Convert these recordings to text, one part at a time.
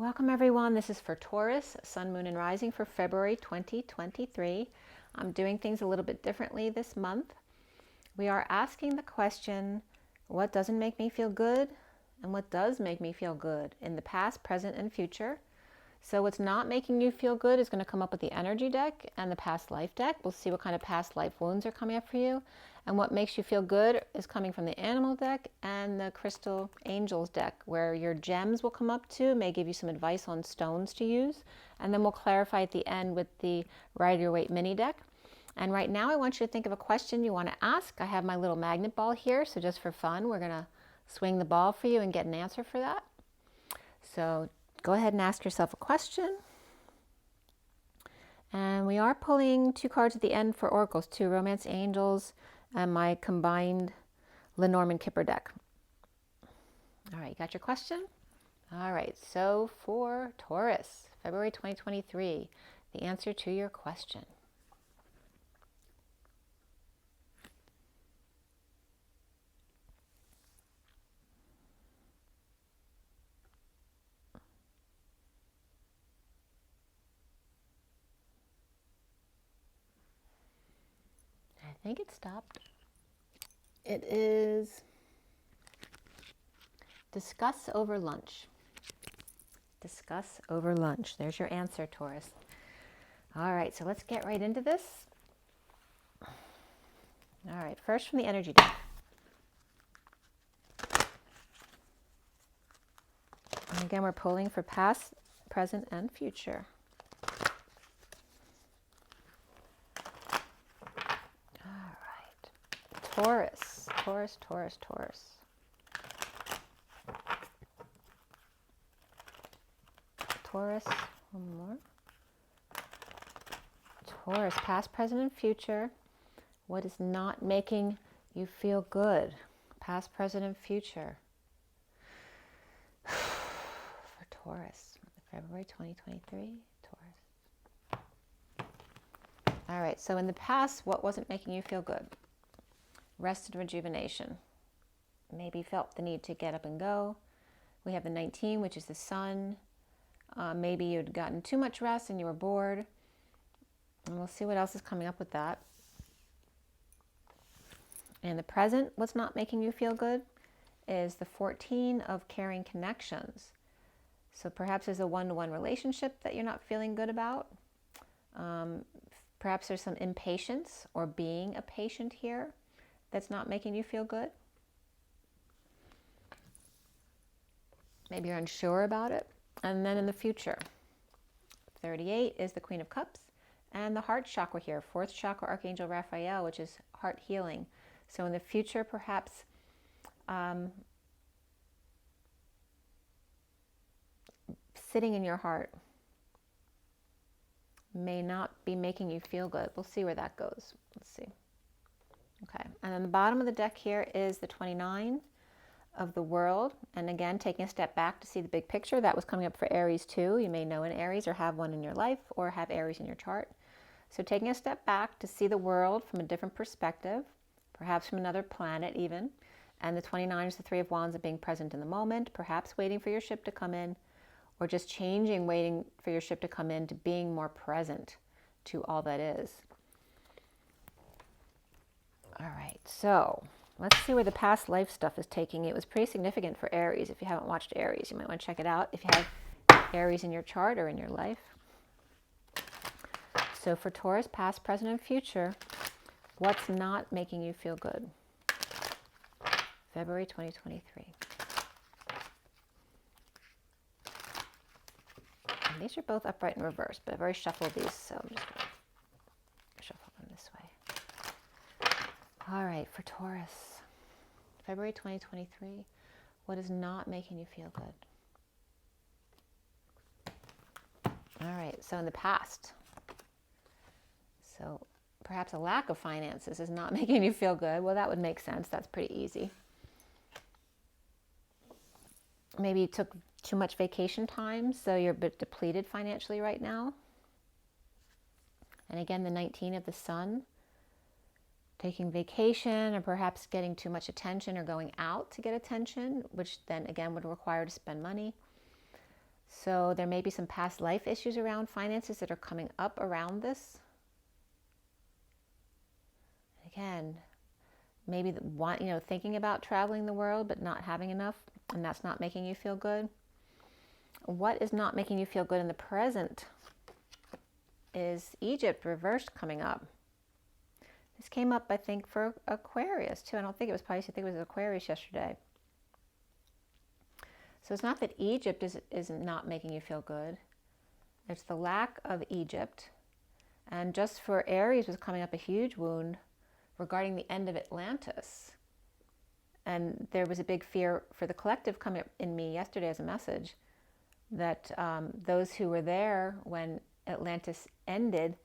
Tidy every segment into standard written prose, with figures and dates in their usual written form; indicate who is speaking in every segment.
Speaker 1: Welcome everyone. This is for Taurus, Sun, Moon, and Rising for February 2023. I'm doing things a little bit differently this month. We are asking the question, what doesn't make me feel good and what does make me feel good in the past, present, and future. So what's not making you feel good is going to come up with the energy deck and the past life deck. We'll see what kind of past life wounds are coming up for you. And what makes you feel good is coming from the animal deck and the crystal angels deck, where your gems will come up too, may give you some advice on stones to use. And then we'll clarify at the end with the Ride Your Weight mini deck. And right now I want you to think of a question you want to ask. I have my little magnet ball here, so just for fun, we're going to swing the ball for you and get an answer for that. So go ahead and ask yourself a question. And we are pulling 2 cards at the end for oracles, 2 romance angels and my combined Lenormand Kipper deck. All right, you got your question? All right, so for Taurus, February 2023, the answer to your question. I think it stopped. It is discuss over lunch. Discuss over lunch. There's your answer, Taurus. All right, so let's get right into this. All right, first from the energy deck. And again, we're pulling for past, present, and future. Taurus, Taurus, Taurus, Taurus. Taurus, one more. Taurus, past, present, and future. What is not making you feel good? Past, present, and future. For Taurus, February 2023, Taurus. All right, so in the past, what wasn't making you feel good? Rest and rejuvenation. Maybe felt the need to get up and go. We have the 19, which is the sun. Maybe you'd gotten too much rest and you were bored. And we'll see what else is coming up with that. In the present, what's not making you feel good is the 14 of caring connections. So perhaps there's a one-to-one relationship that you're not feeling good about. Perhaps there's some impatience or being a patient here that's not making you feel good. Maybe you're unsure about it. And then in the future, 38 is the Queen of Cups and the heart chakra here, 4th chakra, Archangel Raphael, which is heart healing. So in the future, perhaps sitting in your heart may not be making you feel good. We'll see where that goes. Let's see. Okay, and then the bottom of the deck here is the 29 of the world. And again, taking a step back to see the big picture. That was coming up for Aries too. You may know an Aries or have one in your life or have Aries in your chart. So taking a step back to see the world from a different perspective, perhaps from another planet even. And the 29 is the 3 of Wands of being present in the moment, perhaps waiting for your ship to come in, or just changing, waiting for your ship to come in to being more present to all that is. All right, so let's see where the past life stuff is taking you. It was pretty significant for Aries. If you haven't watched Aries, you might want to check it out if you have Aries in your chart or in your life. So for Taurus, past, present, and future, what's not making you feel good? February 2023. And these are both upright and reversed, but I've already shuffled these, so I'm just going to shuffle them this way. All right, for Taurus, February 2023, what is not making you feel good? All right, so in the past, so perhaps a lack of finances is not making you feel good. Well, that would make sense. That's pretty easy. Maybe you took too much vacation time, so you're a bit depleted financially right now. And again, the 19 of the sun. Taking vacation or perhaps getting too much attention or going out to get attention, which then again would require to spend money. So there may be some past life issues around finances that are coming up around this. Again, maybe thinking about traveling the world but not having enough, and that's not making you feel good. What is not making you feel good in the present is Egypt reversed coming up. This came up, I think, for Aquarius too. I don't think it was Pisces. I think it was Aquarius yesterday. So it's not that Egypt is not making you feel good. It's the lack of Egypt. And just for Aries was coming up a huge wound regarding the end of Atlantis. And there was a big fear for the collective coming up in me yesterday as a message that those who were there when Atlantis ended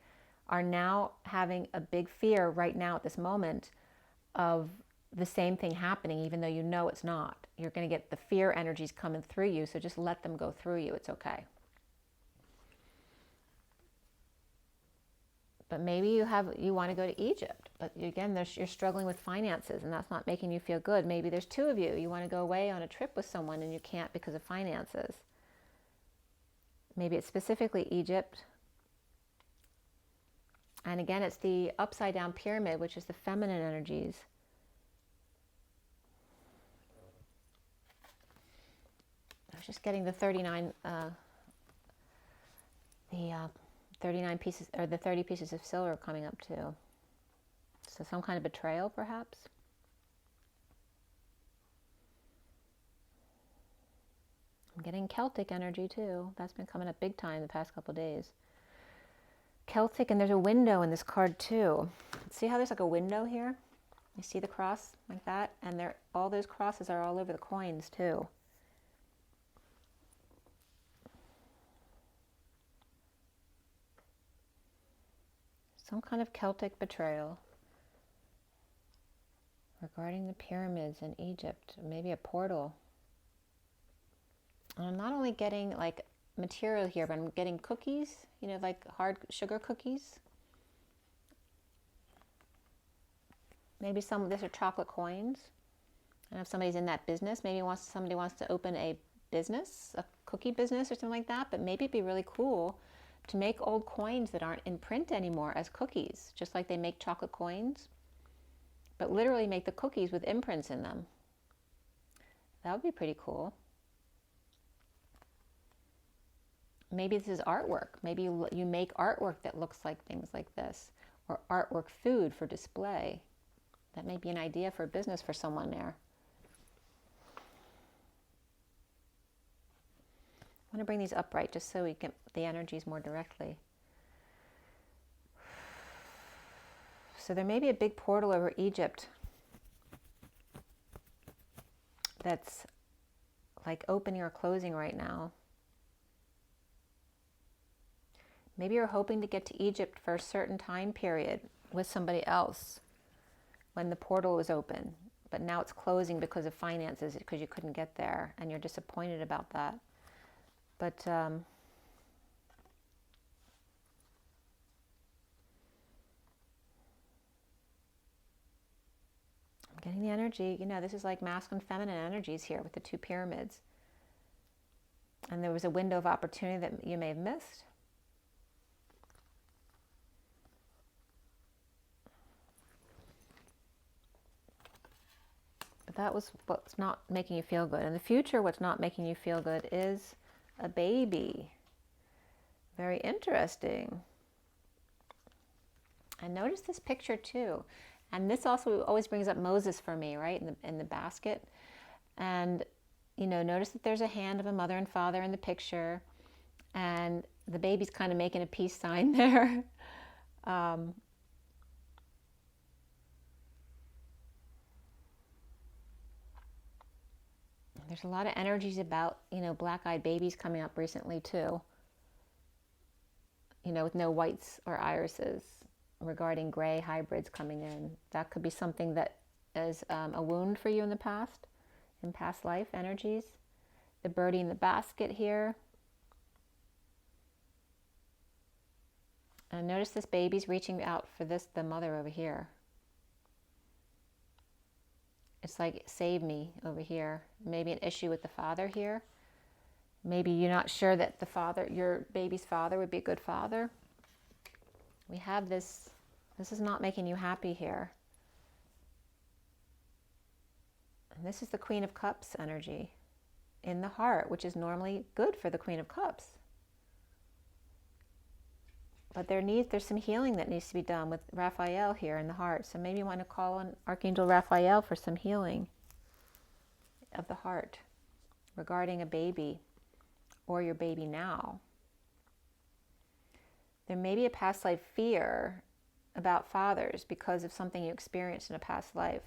Speaker 1: are now having a big fear right now at this moment of the same thing happening, even though you know it's not. You're going to get the fear energies coming through you, so just let them go through you. It's okay. But maybe you want to go to Egypt, but again, you're struggling with finances, and that's not making you feel good. Maybe there's two of you. You want to go away on a trip with someone, and you can't because of finances. Maybe it's specifically Egypt. And again, it's the upside down pyramid, which is the feminine energies. I was just getting the 39 pieces, or the 30 pieces of silver coming up too. So some kind of betrayal, perhaps. I'm getting Celtic energy too. That's been coming up big time the past couple of days. Celtic, and there's a window in this card too. See how there's like a window here? You see the cross like that? And all those crosses are all over the coins too. Some kind of Celtic betrayal regarding the pyramids in Egypt, maybe a portal. And I'm not only getting like material here, but I'm getting cookies, like hard sugar cookies. Maybe these are chocolate coins. And if somebody's in that business, maybe somebody wants to open a business, a cookie business or something like that, but maybe it'd be really cool to make old coins that aren't in print anymore as cookies, just like they make chocolate coins, but literally make the cookies with imprints in them. That would be pretty cool. Maybe this is artwork. Maybe you make artwork that looks like things like this, or artwork food for display. That may be an idea for a business for someone there. I want to bring these upright just so we get the energies more directly. So there may be a big portal over Egypt that's like opening or closing right now. Maybe you're hoping to get to Egypt for a certain time period with somebody else when the portal was open, but now it's closing because of finances, because you couldn't get there, and you're disappointed about that. But I'm getting the energy, this is like masculine, feminine energies here with the two pyramids. And there was a window of opportunity that you may have missed. But that was what's not making you feel good. In the future, what's not making you feel good is a baby. Very interesting. And notice this picture too. And this also always brings up Moses for me, right? In the basket. And, notice that there's a hand of a mother and father in the picture. And the baby's kind of making a peace sign there. There's a lot of energies about, black-eyed babies coming up recently too. With no whites or irises, regarding gray hybrids coming in. That could be something that is a wound for you in the past, in past life energies. The birdie in the basket here. And notice this baby's reaching out for the mother over here. It's like, save me over here. Maybe an issue with the father here. Maybe you're not sure that the father, your baby's father, would be a good father. We have this. This is not making you happy here. And this is the Queen of Cups energy in the heart, which is normally good for the Queen of Cups. But there's some healing that needs to be done with Raphael here in the heart. So maybe you want to call on Archangel Raphael for some healing of the heart regarding a baby or your baby now. There may be a past life fear about fathers because of something you experienced in a past life.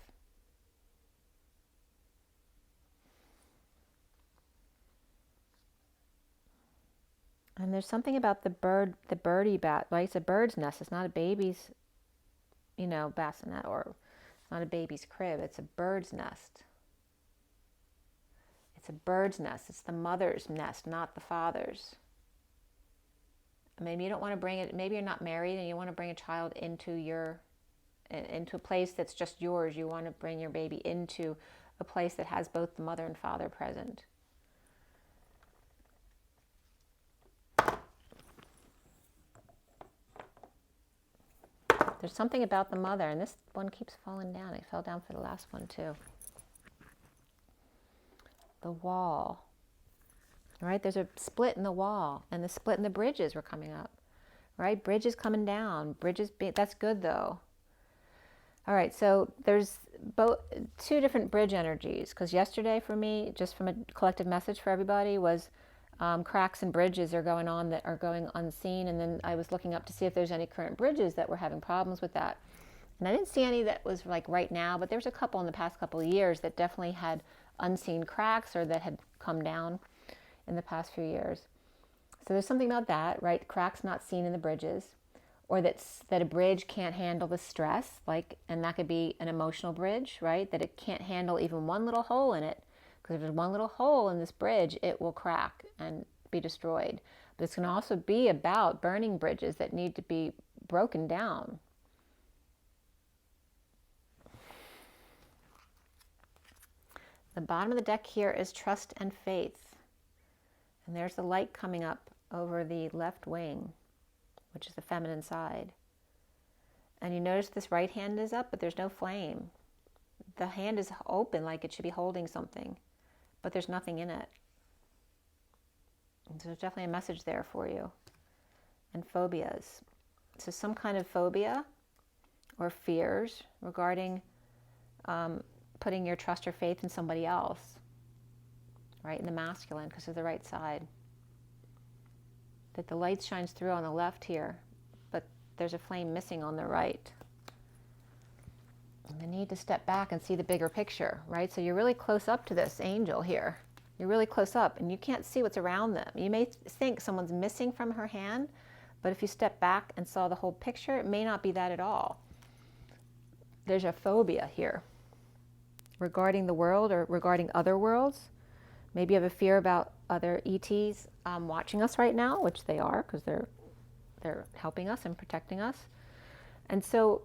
Speaker 1: And there's something about the birdie bat, right? It's a bird's nest. It's not a baby's, bassinet, or it's not a baby's crib. It's a bird's nest. It's a bird's nest. It's the mother's nest, not the father's. Maybe you don't want to bring it, maybe you're not married and you want to bring a child into a place that's just yours. You want to bring your baby into a place that has both the mother and father present. There's something about the mother, and this one keeps falling down. It fell down for the last one too. The wall. Right? There's a split in the wall, and the split in the bridges were coming up. Right? Bridges coming down. That's good though. All right, so there's two different bridge energies, because yesterday for me, just from a collective message for everybody, was cracks and bridges are going on that are going unseen, and then I was looking up to see if there's any current bridges that were having problems with that. And I didn't see any that was like right now, but there's a couple in the past couple of years that definitely had unseen cracks or that had come down in the past few years. So there's something about that, right? Cracks not seen in the bridges, or that a bridge can't handle the stress, and that could be an emotional bridge, right? That it can't handle even one little hole in it, because if there's one little hole in this bridge, it will crack and be destroyed. But it's going to also be about burning bridges that need to be broken down. The bottom of the deck here is trust and faith. And there's the light coming up over the left wing, which is the feminine side. And you notice this right hand is up, but there's no flame. The hand is open like it should be holding something, but there's nothing in it. And so there's definitely a message there for you. And phobias. So some kind of phobia or fears regarding putting your trust or faith in somebody else, right, in the masculine, because of the right side. That the light shines through on the left here, but there's a flame missing on the right. And the need to step back and see the bigger picture, right? So you're really close up to this angel here. You're really close up, and you can't see what's around them. You may think someone's missing from her hand, but if you step back and saw the whole picture, it may not be that at all. There's a phobia here regarding the world or regarding other worlds. Maybe you have a fear about other ETs watching us right now, which they are, because they're helping us and protecting us. And so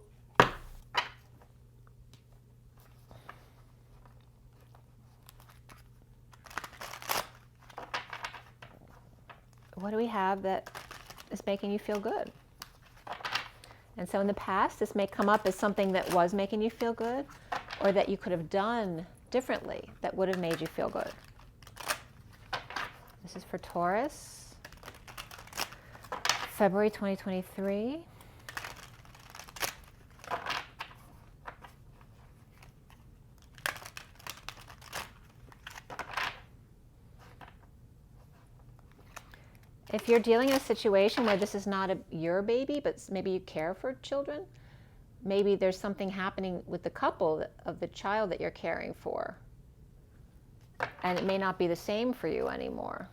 Speaker 1: what do we have that is making you feel good? And so in the past, this may come up as something that was making you feel good, or that you could have done differently that would have made you feel good. This is for Taurus, February 2023. If you're dealing in a situation where this is not your baby, but maybe you care for children, maybe there's something happening with the couple of the child that you're caring for. And it may not be the same for you anymore.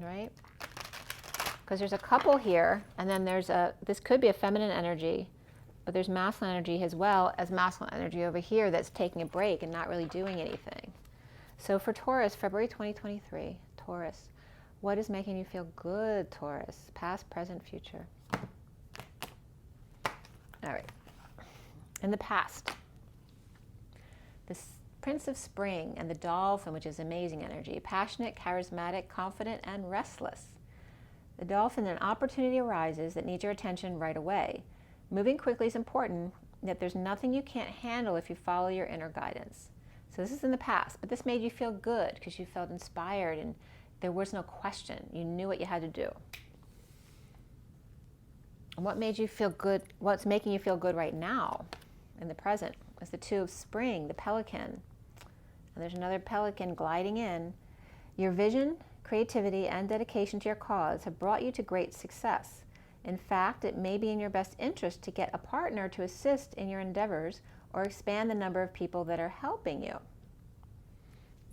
Speaker 1: Right? Because there's a couple here, and then this could be a feminine energy, but there's masculine energy as well as masculine energy over here that's taking a break and not really doing anything. So for Taurus, February 2023, Taurus, what is making you feel good, Taurus? Past, present, future. All right. In the past, Prince of Spring and the Dolphin, which is amazing energy. Passionate, charismatic, confident, and restless. The Dolphin, an opportunity arises that needs your attention right away. Moving quickly is important, yet there's nothing you can't handle if you follow your inner guidance. So this is in the past, but this made you feel good because you felt inspired and there was no question. You knew what you had to do. And what made you feel good, what's making you feel good right now in the present is the Two of Spring, the Pelican. And there's another pelican gliding in. Your vision, creativity, and dedication to your cause have brought you to great success. In fact, it may be in your best interest to get a partner to assist in your endeavors or expand the number of people that are helping you.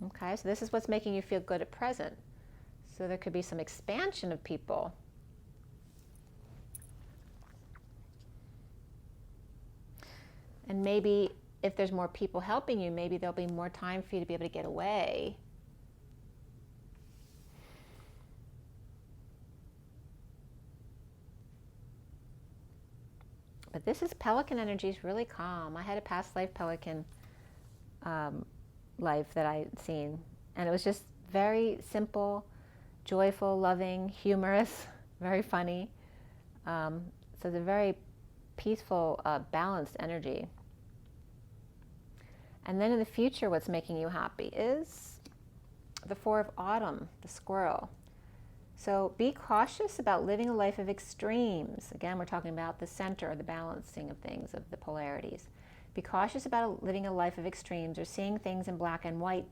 Speaker 1: Okay, so this is what's making you feel good at present. So there could be some expansion of people. And maybe if there's more people helping you, maybe there'll be more time for you to be able to get away. But this is Pelican energy is really calm. I had a past life Pelican life that I'd seen. And it was just very simple, joyful, loving, humorous, very funny. So it's a very peaceful, balanced energy. And then in the future, what's making you happy is the Four of Autumn, the squirrel. So be cautious about living a life of extremes. Again, we're talking about the center, the balancing of things, of the polarities. Be cautious about living a life of extremes or seeing things in black and white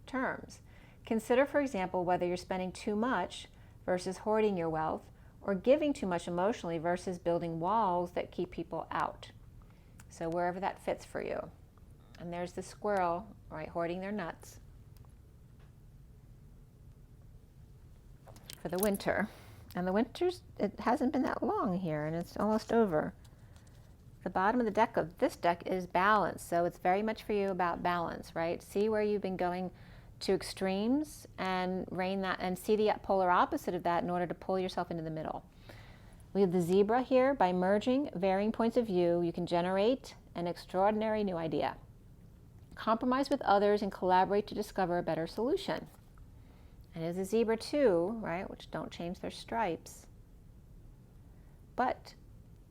Speaker 1: terms. Consider, for example, whether you're spending too much versus hoarding your wealth, or giving too much emotionally versus building walls that keep people out. So wherever that fits for you. And there's the squirrel, right, hoarding their nuts for the winter. And the winter's, it hasn't been that long here, and it's almost over. The bottom of the deck of this deck is balance, so it's very much for you about balance, right? See where you've been going to extremes and rein that, and see the polar opposite of that in order to pull yourself into the middle. We have the zebra here. By merging varying points of view, you can generate an extraordinary new idea. Compromise with others and collaborate to discover a better solution. And there's a zebra too, right, which don't change their stripes. But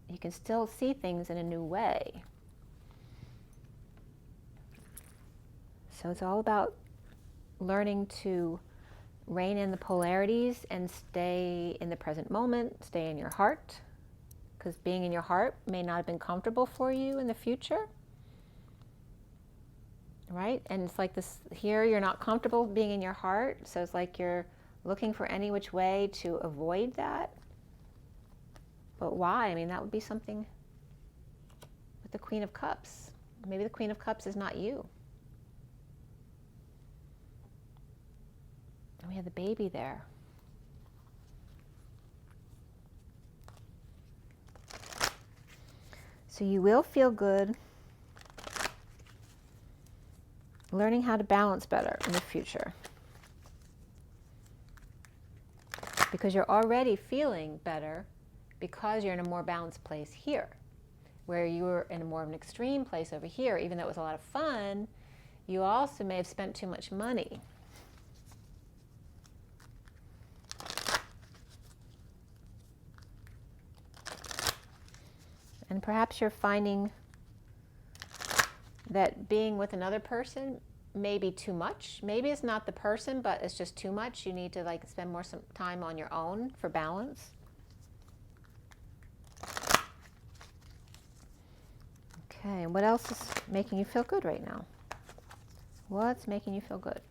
Speaker 1: you can still see things in a new way. So it's all about learning to rein in the polarities and stay in the present moment, stay in your heart, because being in your heart may not have been comfortable for you in the future. Right? And it's like this here, you're not comfortable being in your heart, so it's like you're looking for any which way to avoid that. But why? I mean, that would be something with the Queen of Cups. Maybe the Queen of Cups is not you. And we have the baby there. So you will feel good learning how to balance better in the future. Because you're already feeling better because you're in a more balanced place here. Where you were in a more of an extreme place over here, even though it was a lot of fun, you also may have spent too much money. And perhaps you're finding that being with another person may be too much. Maybe it's not the person, but it's just too much. You need to like spend more some time on your own for balance. Okay, and what else is making you feel good right now? What's making you feel good?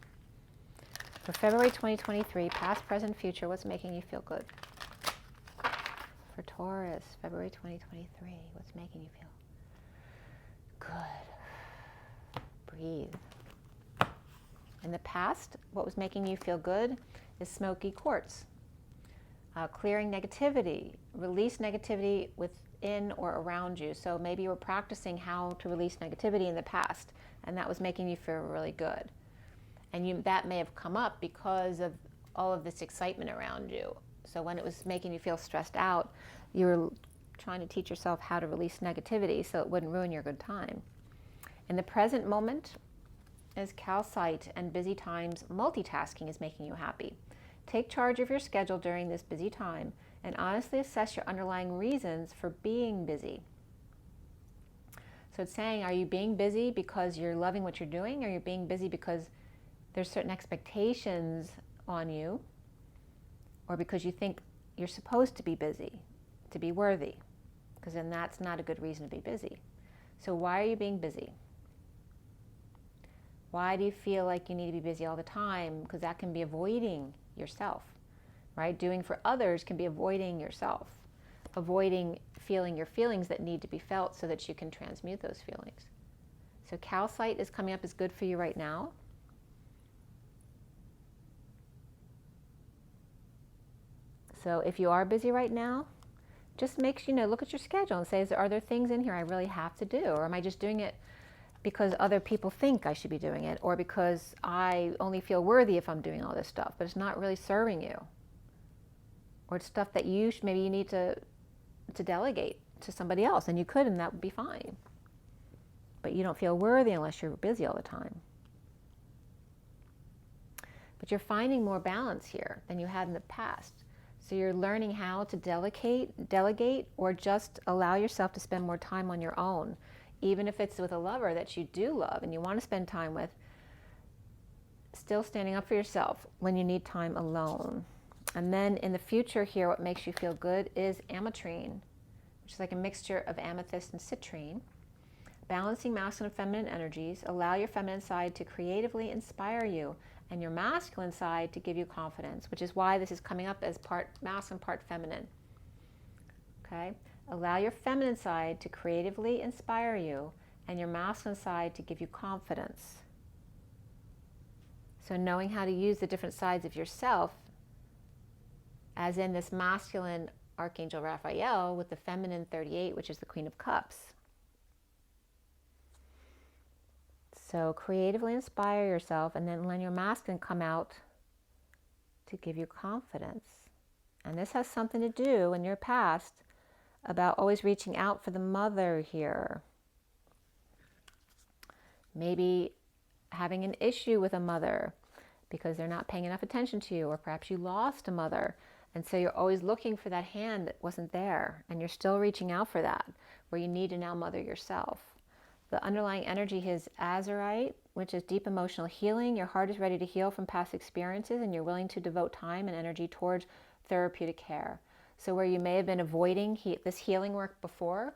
Speaker 1: For February 2023, past, present, future, what's making you feel good? For Taurus, February 2023, what's making you feel good? Breathe. In the past, what was making you feel good is smoky quartz. Clearing negativity, release negativity within or around you. So maybe you were practicing how to release negativity in the past, and that was making you feel really good. And that may have come up because of all of this excitement around you. So when it was making you feel stressed out, you were trying to teach yourself how to release negativity so it wouldn't ruin your good time. In the present moment, is calcite and busy times. Multitasking is making you happy. Take charge of your schedule during this busy time and honestly assess your underlying reasons for being busy. So it's saying, are you being busy because you're loving what you're doing? Or are you being busy because there's certain expectations on you? Or because you think you're supposed to be busy, to be worthy? Because then that's not a good reason to be busy. So why are you being busy? Why do you feel like you need to be busy all the time? Because that can be avoiding yourself, right? Doing for others can be avoiding yourself, avoiding feeling your feelings that need to be felt so that you can transmute those feelings. So calcite is coming up as good for you right now. So if you are busy right now, just make sure, look at your schedule and say, are there things in here I really have to do? Or am I just doing it because other people think I should be doing it? Or because I only feel worthy if I'm doing all this stuff, but it's not really serving you? Or it's stuff that maybe you need to delegate to somebody else, and you could, and that would be fine. But you don't feel worthy unless you're busy all the time. But you're finding more balance here than you had in the past. So you're learning how to delegate, or just allow yourself to spend more time on your own, even if it's with a lover that you do love and you want to spend time with. Still standing up for yourself when you need time alone. And then in the future here, what makes you feel good is ametrine, which is like a mixture of amethyst and citrine. Balancing masculine and feminine energies. Allow your feminine side to creatively inspire you and your masculine side to give you confidence, which is why this is coming up as part masculine, part feminine. Okay? Allow your feminine side to creatively inspire you and your masculine side to give you confidence. So knowing how to use the different sides of yourself, as in this masculine Archangel Raphael with the feminine 38, which is the Queen of Cups. So creatively inspire yourself, and then let your masculine come out to give you confidence. And this has something to do in your past about always reaching out for the mother here. Maybe having an issue with a mother because they're not paying enough attention to you, or perhaps you lost a mother. And so you're always looking for that hand that wasn't there, and you're still reaching out for that, where you need to now mother yourself. The underlying energy is azurite, which is deep emotional healing. Your heart is ready to heal from past experiences, and you're willing to devote time and energy towards therapeutic care. So where you may have been avoiding this healing work before,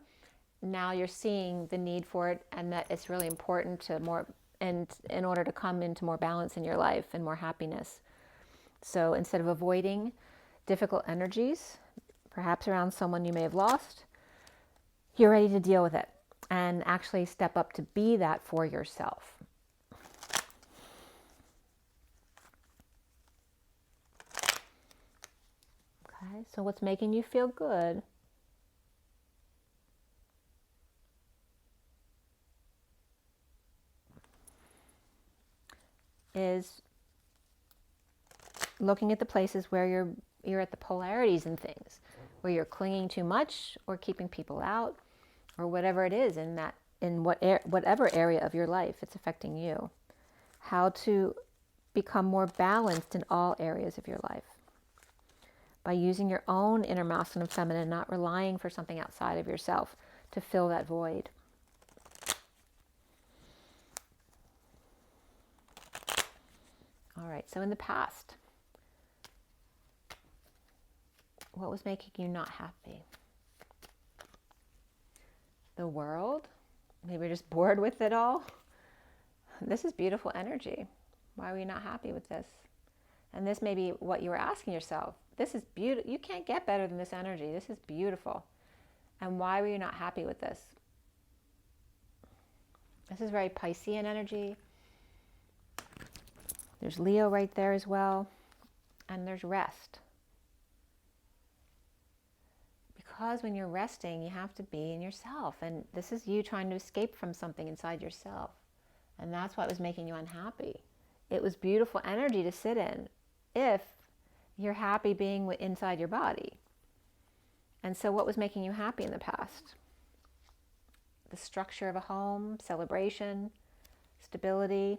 Speaker 1: now you're seeing the need for it, and that it's really important to in order to come into more balance in your life and more happiness. So instead of avoiding difficult energies, perhaps around someone you may have lost, you're ready to deal with it and actually step up to be that for yourself. Okay, so what's making you feel good? Is looking at the places where you're at the polarities in things, where you're clinging too much or keeping people out, or whatever it is in whatever area of your life it's affecting you. How to become more balanced in all areas of your life by using your own inner masculine and feminine, not relying for something outside of yourself to fill that void. All right, so in the past, what was making you not happy? The world? Maybe you're just bored with it all. This is beautiful energy. Why were you not happy with this? And this may be what you were asking yourself. This is beautiful. You can't get better than this energy. This is beautiful. And why were you not happy with this? This is very Piscean energy. There's Leo right there as well. And there's rest. Because when you're resting, you have to be in yourself. And this is you trying to escape from something inside yourself. And that's what was making you unhappy. It was beautiful energy to sit in if you're happy being inside your body. And so what was making you happy in the past? The structure of a home, celebration, stability.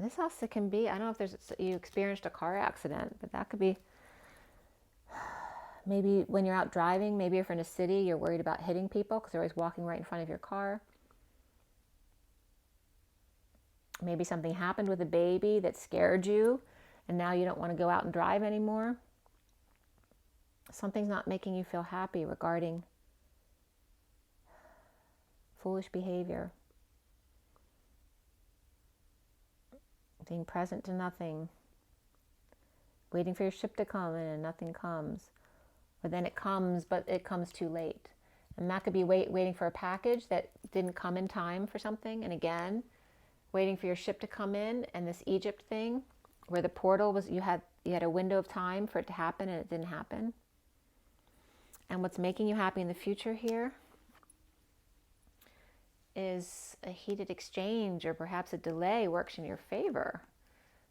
Speaker 1: This also can be, I don't know if you experienced a car accident, but that could be maybe when you're out driving, maybe if you're in a city, you're worried about hitting people because they're always walking right in front of your car. Maybe something happened with a baby that scared you, and now you don't want to go out and drive anymore. Something's not making you feel happy regarding foolish behavior. Being present to nothing. Waiting for your ship to come in and nothing comes. Or then it comes, but it comes too late. And that could be waiting for a package that didn't come in time for something. And again, waiting for your ship to come in, and this Egypt thing where the portal was, you had a window of time for it to happen and it didn't happen. And what's making you happy in the future here is a heated exchange, or perhaps a delay works in your favor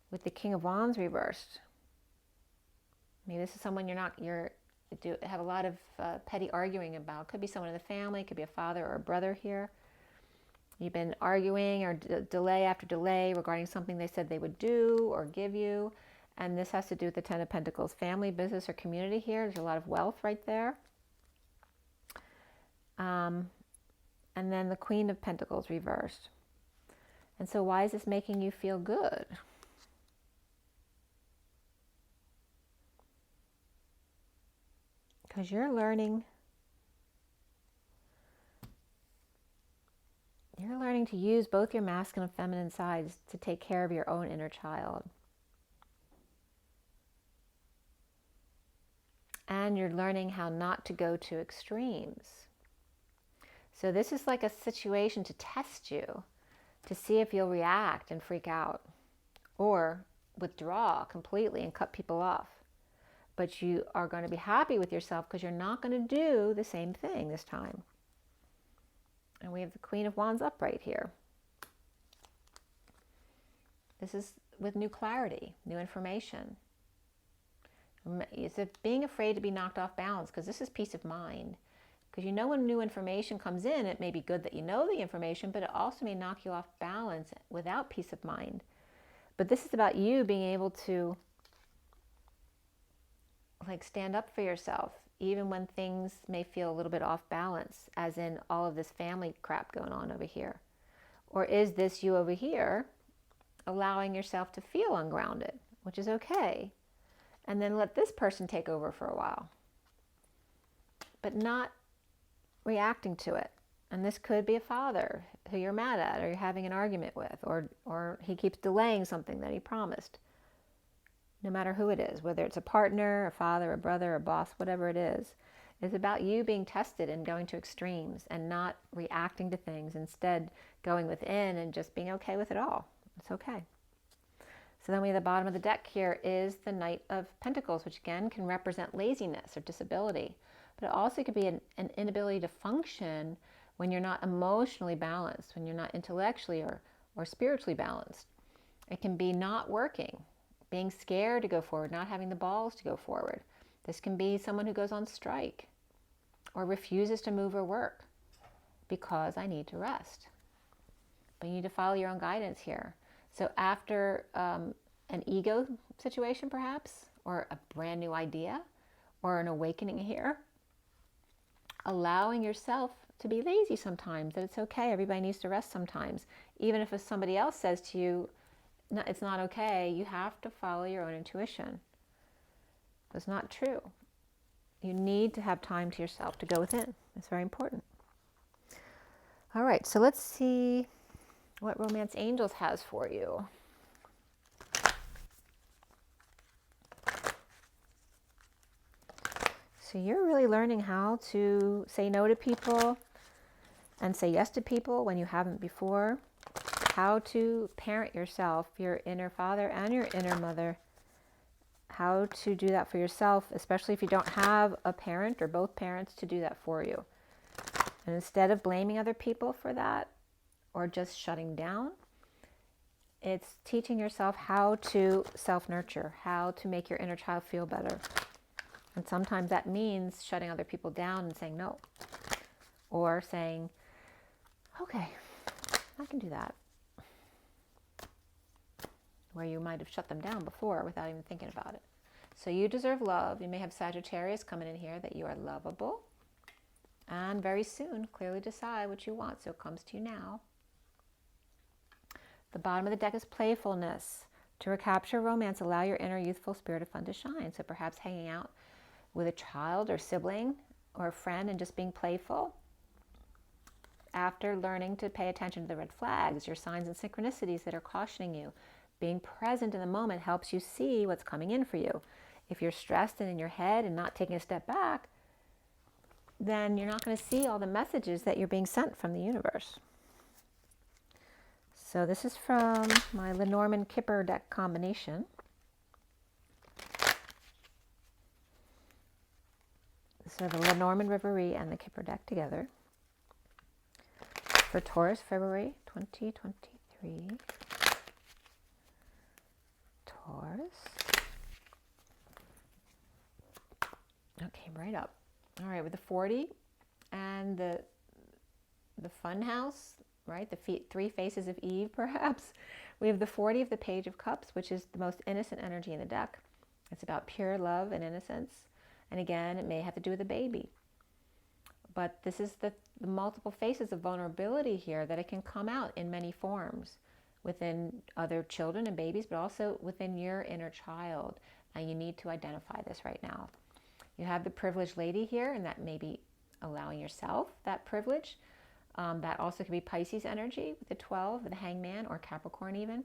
Speaker 1: with the King of Wands reversed. Maybe this is someone you have a lot of petty arguing about. Could be someone in the family, could be a father or a brother here. You've been arguing or delay after delay regarding something they said they would do or give you. And this has to do with the Ten of Pentacles. Family, business, or community here. There's a lot of wealth right there. And then the Queen of Pentacles reversed. And so why is this making you feel good? Because you're learning to use both your masculine and feminine sides to take care of your own inner child. And you're learning how not to go to extremes. So this is like a situation to test you, to see if you'll react and freak out, or withdraw completely and cut people off. But you are going to be happy with yourself because you're not going to do the same thing this time. And we have the Queen of Wands upright here. This is with new clarity, new information. It's being afraid to be knocked off balance, because this is peace of mind. Because you know when new information comes in, it may be good that you know the information, but it also may knock you off balance without peace of mind. But this is about you being able to stand up for yourself, even when things may feel a little bit off balance, as in all of this family crap going on over here. Or is this you over here allowing yourself to feel ungrounded, which is okay, and then let this person take over for a while, but not reacting to it. And this could be a father who you're mad at or you're having an argument with, or he keeps delaying something that he promised. No matter who it is, whether it's a partner, a father, a brother, a boss, whatever it is, it's about you being tested and going to extremes and not reacting to things, instead going within and just being okay with it all. It's okay. So then we have the bottom of the deck here is the Knight of Pentacles, which again can represent laziness or disability. But it also could be an inability to function when you're not emotionally balanced, when you're not intellectually or spiritually balanced. It can be not working, being scared to go forward, not having the balls to go forward. This can be someone who goes on strike or refuses to move or work because I need to rest. But you need to follow your own guidance here. So after an ego situation perhaps, or a brand new idea, or an awakening here, allowing yourself to be lazy sometimes, that it's okay, everybody needs to rest sometimes. Even if somebody else says to you, no, it's not okay, you have to follow your own intuition. It's not true. You need to have time to yourself to go within. It's very important. All right, so let's see what Romance Angels has for you. So you're really learning how to say no to people and say yes to people when you haven't before. How to parent yourself, your inner father and your inner mother. How to do that for yourself, especially if you don't have a parent or both parents to do that for you. And instead of blaming other people for that or just shutting down, it's teaching yourself how to self-nurture, how to make your inner child feel better. And sometimes that means shutting other people down and saying no. Or saying, okay, I can do that. where you might have shut them down before without even thinking about it. So you deserve love. You may have Sagittarius coming in here, that you are lovable. And very soon, clearly decide what you want, so it comes to you now. The bottom of the deck is playfulness. To recapture romance, allow your inner youthful spirit of fun to shine. So perhaps hanging out with a child or sibling or a friend and just being playful. After learning to pay attention to the red flags, your signs and synchronicities that are cautioning you. Being present in the moment helps you see what's coming in for you. If you're stressed and in your head and not taking a step back, then you're not going to see all the messages that you're being sent from the universe. So this is from my Lenormand Kipper deck combination. So the Lenormand Reverie and the Kipper deck together. For Taurus, February 2023. Taurus. Okay, right up. All right, with the 40 and the fun house, right? The 3 faces of Eve, perhaps. We have the 40 of the Page of Cups, which is the most innocent energy in the deck. It's about pure love and innocence. And again, it may have to do with a baby. But this is the multiple faces of vulnerability here, that it can come out in many forms within other children and babies, but also within your inner child. And you need to identify this right now. You have the privileged lady here, and that may be allowing yourself that privilege. That also could be Pisces energy with the 12, the Hangman, or Capricorn even.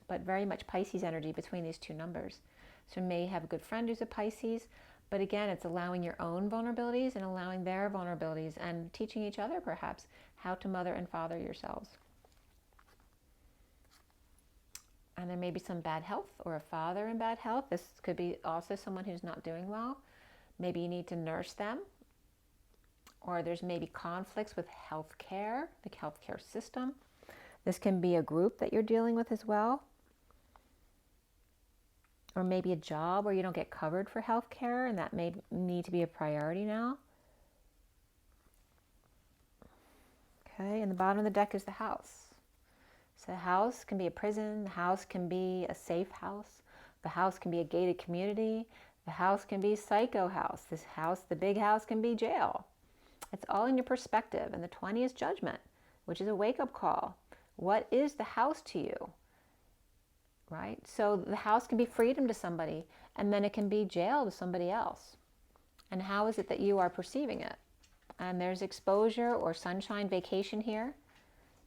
Speaker 1: But very much Pisces energy between these two numbers. So you may have a good friend who's a Pisces. But again, it's allowing your own vulnerabilities and allowing their vulnerabilities and teaching each other, perhaps, how to mother and father yourselves. And there may be some bad health or a father in bad health. This could be also someone who's not doing well. Maybe you need to nurse them. Or there's maybe conflicts with health care, the healthcare system. This can be a group that you're dealing with as well. Or maybe a job where you don't get covered for health care, and that may need to be a priority now. Okay, and the bottom of the deck is the house. So the house can be a prison, the house can be a safe house, the house can be a gated community, the house can be psycho house. This house, the big house, can be jail. It's all in your perspective. And the 20 is judgment, which is a wake-up call. What is the house to you? Right? So the house can be freedom to somebody, and then it can be jail to somebody else. And how is it that you are perceiving it? And there's exposure or sunshine, vacation here.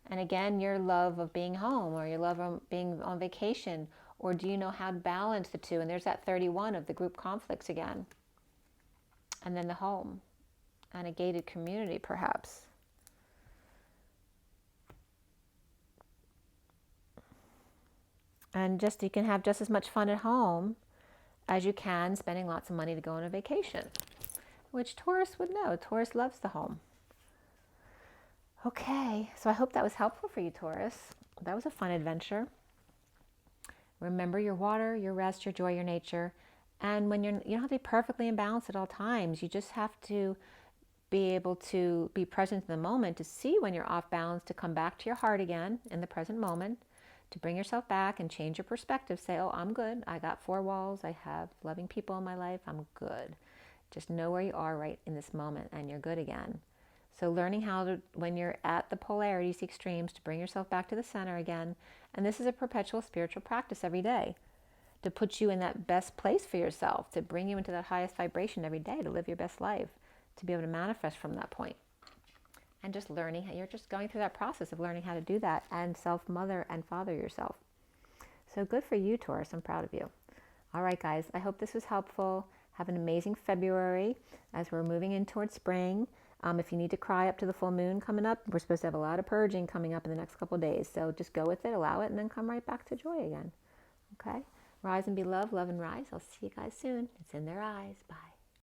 Speaker 1: And again, your love of being home, or your love of being on vacation, or do you know how to balance the two? And there's that 31 of the group conflicts again. And then the home and a gated community, perhaps. And just, you can have just as much fun at home as you can spending lots of money to go on a vacation, which Taurus would know. Taurus loves the home. Okay, so I hope that was helpful for you, Taurus. That was a fun adventure. Remember your water, your rest, your joy, your nature. And when you don't have to be perfectly in balance at all times. You just have to be able to be present in the moment, to see when you're off balance, to come back to your heart again in the present moment, to bring yourself back and change your perspective. Say, oh, I'm good. I got 4 walls. I have loving people in my life. I'm good. Just know where you are right in this moment, and you're good again. So learning how to, when you're at the polarities, the extremes, to bring yourself back to the center again. And this is a perpetual spiritual practice every day, to put you in that best place for yourself, to bring you into that highest vibration every day, to live your best life, to be able to manifest from that point. And just learning how, you're just going through that process of learning how to do that and self-mother and father yourself. So good for you, Taurus. I'm proud of you. All right, guys, I hope this was helpful. Have an amazing February as we're moving in towards spring. If you need to cry up to the full moon coming up, we're supposed to have a lot of purging coming up in the next couple of days. So just go with it, allow it, and then come right back to joy again. Okay? Rise and be loved, love and rise. I'll see you guys soon. It's in their eyes. Bye.